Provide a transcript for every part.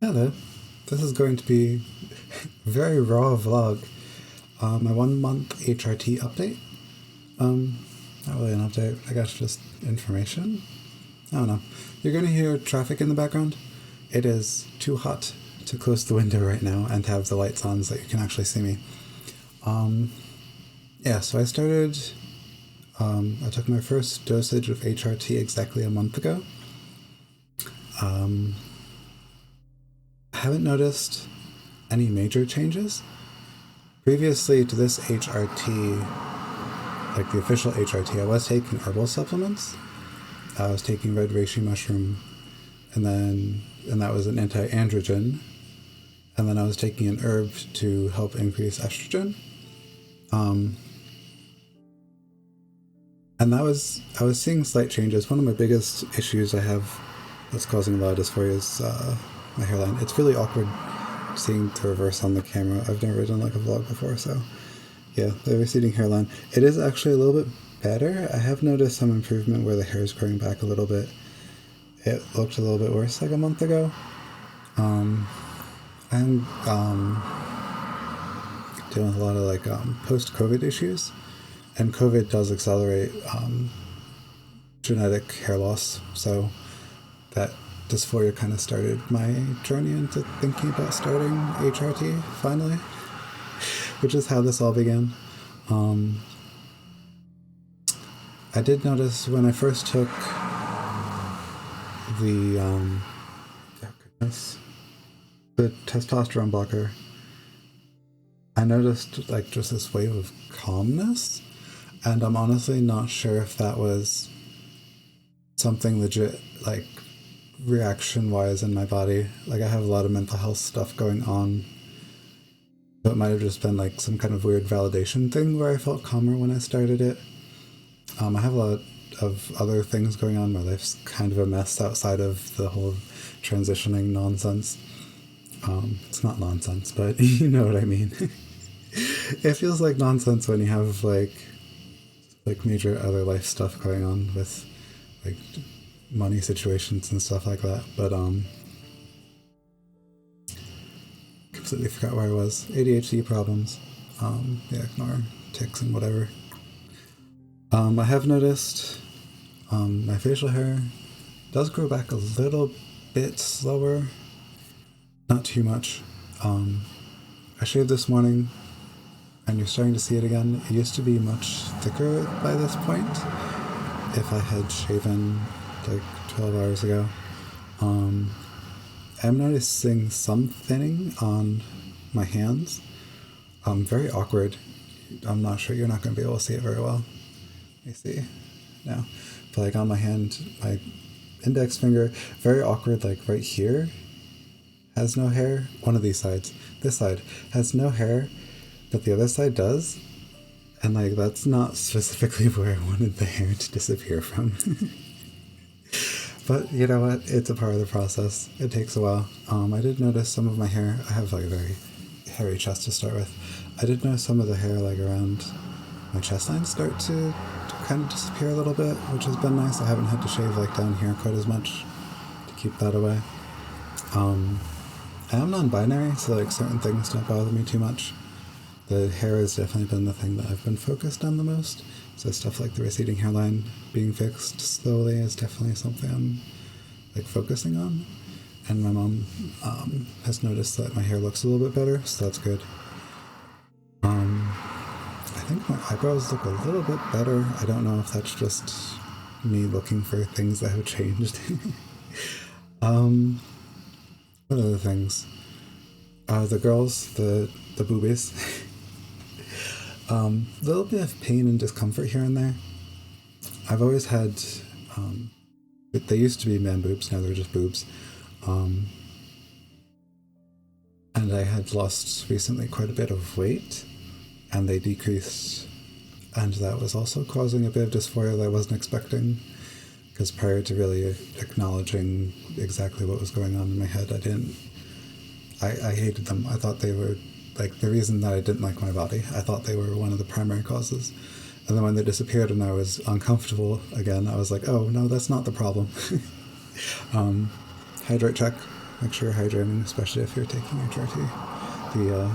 Hello, this is going to be a very raw vlog. My 1 month HRT update. Not really an update, I guess just information. I don't know. You're going to hear traffic in the background. It is too hot to close the window right now and have the lights on so that you can actually see me. Yeah, so I started, I took my first dosage of HRT exactly a month ago. I haven't noticed any major changes. Previously to this HRT, like the official HRT, I was taking herbal supplements. I was taking red reishi mushroom, and that was an anti-androgen, and then I was taking an herb to help increase estrogen. And I was seeing slight changes. One of my biggest issues I have that's causing a lot of dysphoria is my hairline. It's really awkward seeing the reverse on the camera. I've never done like a vlog before, so yeah, the receding hairline. It is actually a little bit better. I have noticed some improvement where the hair is growing back a little bit. It looked a little bit worse like a month ago. I'm dealing with a lot of like post-COVID issues, and COVID does accelerate genetic hair loss, so that dysphoria kind of started my journey into thinking about starting HRT finally, which is how this all began. I did notice when I first took the the testosterone blocker, I noticed like just this wave of calmness, and I'm honestly not sure if that was something legit, like reaction wise in my body. Like I have a lot of mental health stuff going on, so it might have just been like some kind of weird validation thing where I felt calmer when I started it. I have a lot of other things going on. My life's kind of a mess outside of the whole transitioning nonsense. It's not nonsense, but you know what I mean. It feels like nonsense when you have like major other life stuff going on with like money situations and stuff like that. But completely forgot where I was. ADHD problems. Yeah, ignore tics and whatever. I have noticed my facial hair does grow back a little bit slower. Not too much. I shaved this morning, and you're starting to see it again. It used to be much thicker by this point if I had shaven like 12 hours ago. I'm noticing some thinning on my hands. Very awkward. I'm not sure, you're not going to be able to see it very well. Let me see now. But like on my hand, my index finger, very awkward, like right here has no hair. One of these sides, this side has no hair, but the other side does. And like that's not specifically where I wanted the hair to disappear from. But you know what? It's a part of the process. It takes a while. I did notice some of my hair. I have like a very hairy chest to start with. I did notice some of the hair like around my chest line start to kind of disappear a little bit, which has been nice. I haven't had to shave like down here quite as much to keep that away. I am non-binary, so like certain things don't bother me too much. The hair has definitely been the thing that I've been focused on the most. So stuff like the receding hairline being fixed slowly is definitely something I'm like focusing on. And my mom has noticed that my hair looks a little bit better, so that's good. I think my eyebrows look a little bit better. I don't know if that's just me looking for things that have changed. What other things? The girls, the boobies. A little bit of pain and discomfort here and there. I've always had, they used to be man boobs, now they're just boobs. And I had lost recently quite a bit of weight, and they decreased, and that was also causing a bit of dysphoria that I wasn't expecting, because prior to really acknowledging exactly what was going on in my head, I hated them. I thought they were like the reason that I didn't like my body. I thought they were one of the primary causes. And then when they disappeared and I was uncomfortable again, I was like, oh no, that's not the problem. Hydrate check. make sure you're hydrating, especially if you're taking HRT. The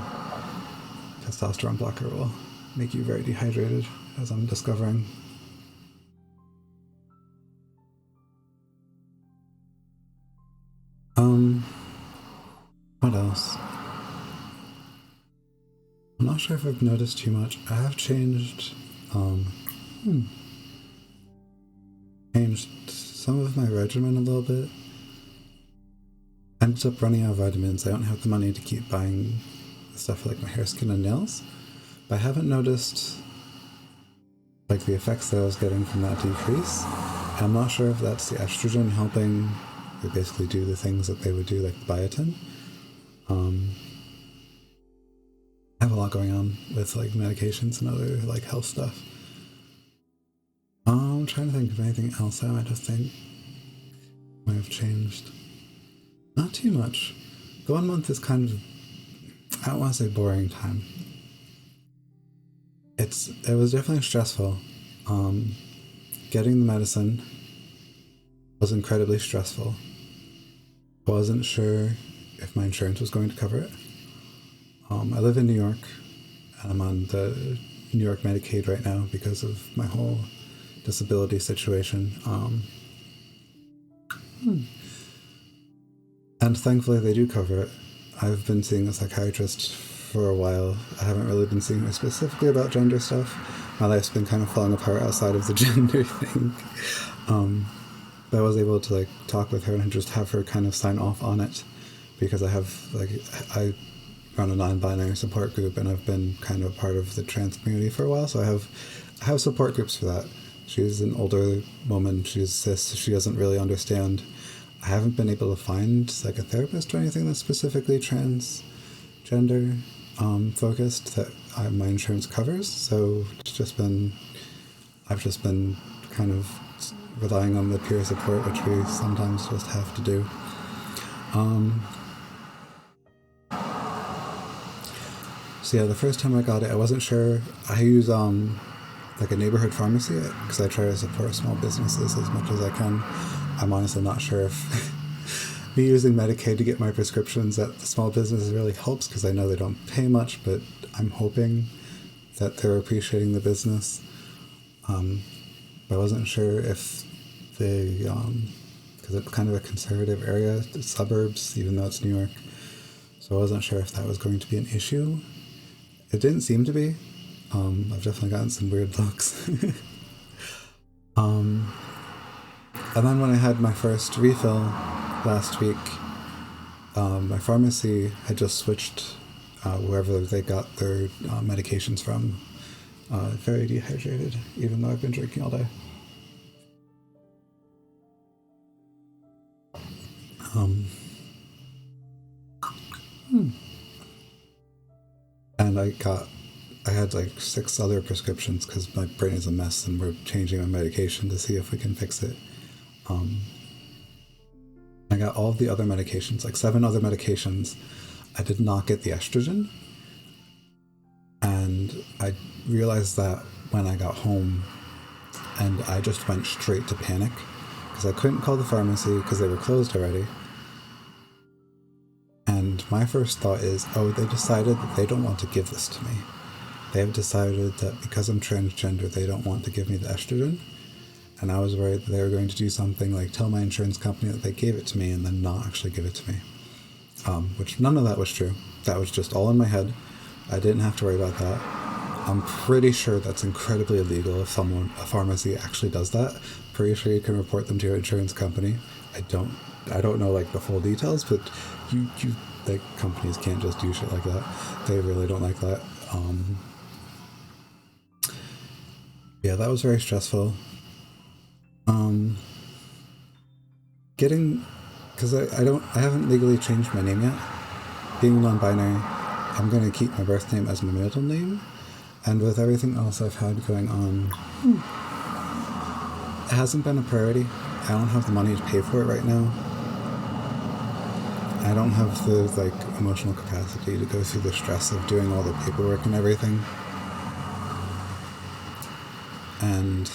testosterone blocker will make you very dehydrated, as I'm discovering. What else? I'm not sure if I've noticed too much. I have changed some of my regimen a little bit. I ended up running out of vitamins. I don't have the money to keep buying stuff for like my hair, skin, and nails. But I haven't noticed like the effects that I was getting from that decrease. I'm not sure if that's the estrogen helping to basically do the things that they would do, like biotin. I have a lot going on with like medications and other like health stuff. I'm trying to think of anything else I might just think might have changed. Not too much. The 1 month is kind of, I don't want to say boring time. It was definitely stressful. Getting the medicine was incredibly stressful. I wasn't sure if my insurance was going to cover it. I live in New York, and I'm on the New York Medicaid right now because of my whole disability situation. And thankfully they do cover it. I've been seeing a psychiatrist for a while. I haven't really been seeing her specifically about gender stuff. My life's been kind of falling apart outside of the gender thing. But I was able to like talk with her and just have her kind of sign off on it, because I run a non-binary support group, and I've been kind of part of the trans community for a while, so I have support groups for that. She's an older woman, she's cis, she doesn't really understand. I haven't been able to find like a therapist or anything that's specifically transgender focused that my insurance covers, so I've just been kind of relying on the peer support, which we sometimes just have to do. So yeah, the first time I got it, I wasn't sure. I use like a neighborhood pharmacy because I try to support small businesses as much as I can. I'm honestly not sure if me using Medicaid to get my prescriptions at the small businesses really helps, because I know they don't pay much, but I'm hoping that they're appreciating the business. I wasn't sure if they, because it's kind of a conservative area, the suburbs, even though it's New York, so I wasn't sure if that was going to be an issue. It didn't seem to be. I've definitely gotten some weird looks. And then when I had my first refill last week, my pharmacy had just switched wherever they got their medications from. Very dehydrated, even though I've been drinking all day. And I had like 6 other prescriptions because my brain is a mess and we're changing my medication to see if we can fix it. I got all of the other medications, like 7 other medications. I did not get the estrogen. And I realized that when I got home, and I just went straight to panic because I couldn't call the pharmacy because they were closed already. And my first thought is, oh, they decided that they don't want to give this to me. They have decided that because I'm transgender, they don't want to give me the estrogen. And I was worried that they were going to do something like tell my insurance company that they gave it to me and then not actually give it to me. Which none of that was true. That was just all in my head. I didn't have to worry about that. I'm pretty sure that's incredibly illegal if a pharmacy actually does that. Pretty sure you can report them to your insurance company. I don't know like the full details, but you like companies can't just do shit like that. They really don't like that. Yeah, that was very stressful. Because I haven't legally changed my name yet. Being non-binary, I'm going to keep my birth name as my middle name, and with everything else I've had going on, it hasn't been a priority. I don't have the money to pay for it right now. I don't have the emotional capacity to go through the stress of doing all the paperwork and everything. And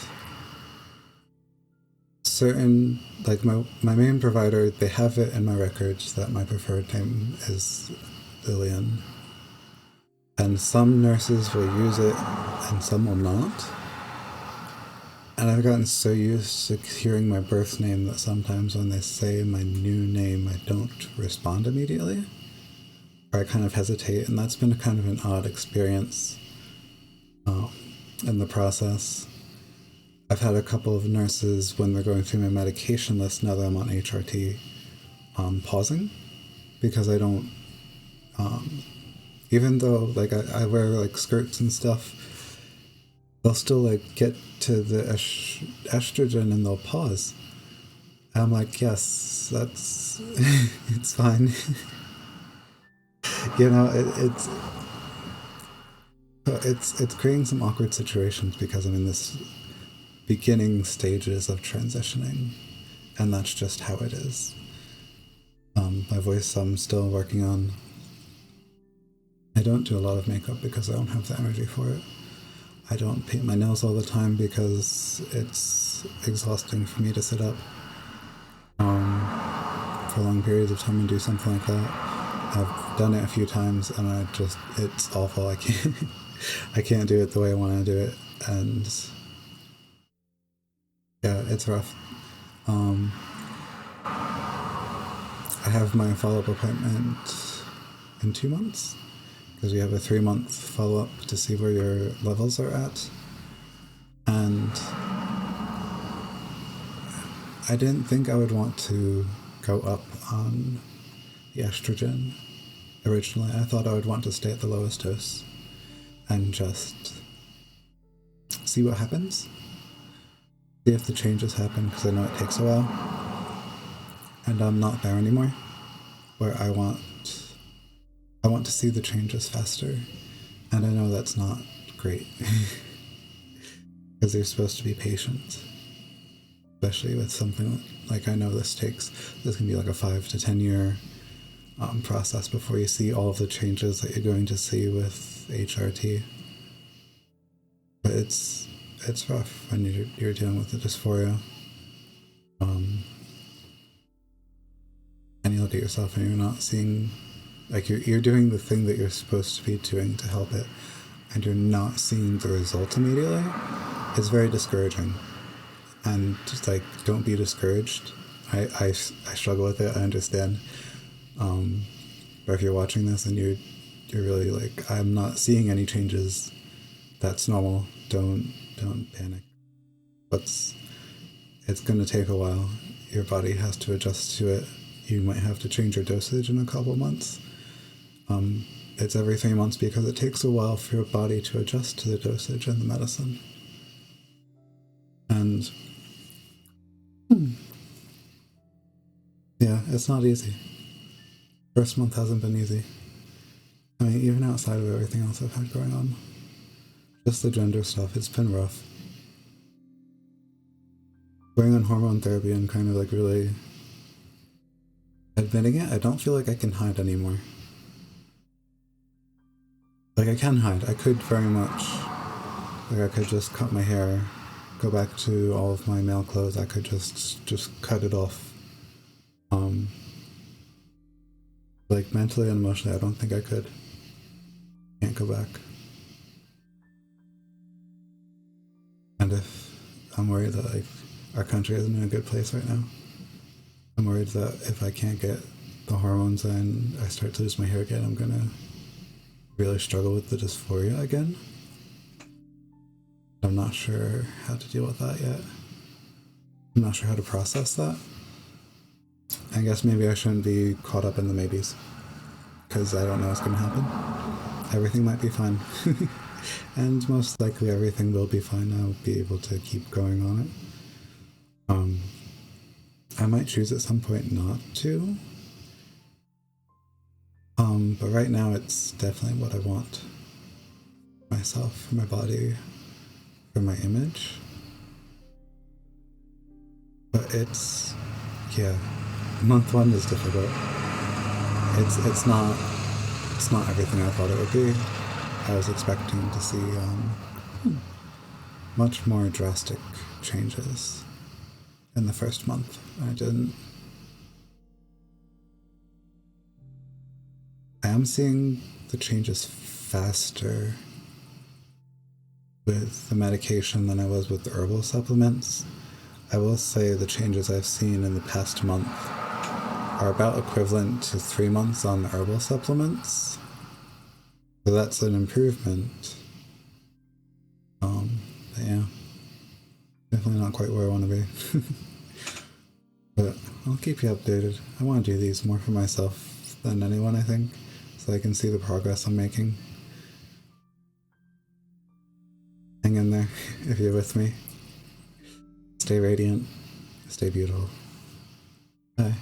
so certain, like my main provider, they have it in my records that my preferred name is Lillian. And some nurses will use it and some will not. And I've gotten so used to hearing my birth name that sometimes when they say my new name, I don't respond immediately. Or I kind of hesitate, and that's been kind of an odd experience in the process. I've had a couple of nurses, when they're going through my medication list, now that I'm on HRT, pausing, because I don't, even though like I wear like skirts and stuff, they'll still like get to the estrogen and they'll pause. And I'm like, yes, that's, it's fine. You know, it's creating some awkward situations because I'm in this beginning stages of transitioning, and that's just how it is. My voice I'm still working on. I don't do a lot of makeup because I don't have the energy for it. I don't paint my nails all the time because it's exhausting for me to sit up for long periods of time and do something like that. I've done it a few times and it's awful. I can't do it the way I want to do it, and yeah, it's rough. I have my follow-up appointment in 2 months, because we have a 3-month follow-up to see where your levels are at. And I didn't think I would want to go up on the estrogen originally. I thought I would want to stay at the lowest dose and just see what happens. See if the changes happen, because I know it takes a while. And I'm not there anymore, where I want to see the changes faster. And I know that's not great, because you're supposed to be patient, especially with something like, I know this can be like a 5 to 10 year process before you see all of the changes that you're going to see with HRT. But it's rough when you're dealing with the dysphoria. And you look at yourself and you're not seeing, like you're doing the thing that you're supposed to be doing to help it, and you're not seeing the result immediately. It's very discouraging. And just like, don't be discouraged. I struggle with it, I understand. But if you're watching this and you're really like, I'm not seeing any changes, that's normal. Don't panic. It's gonna take a while. Your body has to adjust to it. You might have to change your dosage in a couple months. It's every 3 months because it takes a while for your body to adjust to the dosage and the medicine. And yeah, it's not easy. First month hasn't been easy. I mean, even outside of everything else I've had going on. Just the gender stuff, it's been rough. Going on hormone therapy and kind of like really admitting it, I don't feel like I can hide anymore. Like, I can hide. I could very much. Like, I could just cut my hair, go back to all of my male clothes. I could just cut it off. Like, mentally and emotionally, I don't think I could. Can't go back. And if I'm worried that, like, our country isn't in a good place right now. I'm worried that if I can't get the hormones and I start to lose my hair again, I'm gonna really struggle with the dysphoria again. I'm not sure how to deal with that yet. I'm not sure how to process that. I guess maybe I shouldn't be caught up in the maybes, because I don't know what's gonna happen. Everything might be fine. And most likely everything will be fine. I'll be able to keep going on it. I might choose at some point not to. But right now it's definitely what I want. For myself, for my body, for my image. But it's, yeah, month 1 is difficult. It's not everything I thought it would be. I was expecting to see much more drastic changes. in the first month. I didn't. I am seeing the changes faster with the medication than I was with the herbal supplements. I will say the changes I've seen in the past month are about equivalent to 3 months on the herbal supplements. So that's an improvement. But yeah, definitely not quite where I want to be. But I'll keep you updated. I want to do these more for myself than anyone, I think, so I can see the progress I'm making. Hang in there if you're with me. Stay radiant. Stay beautiful. Bye.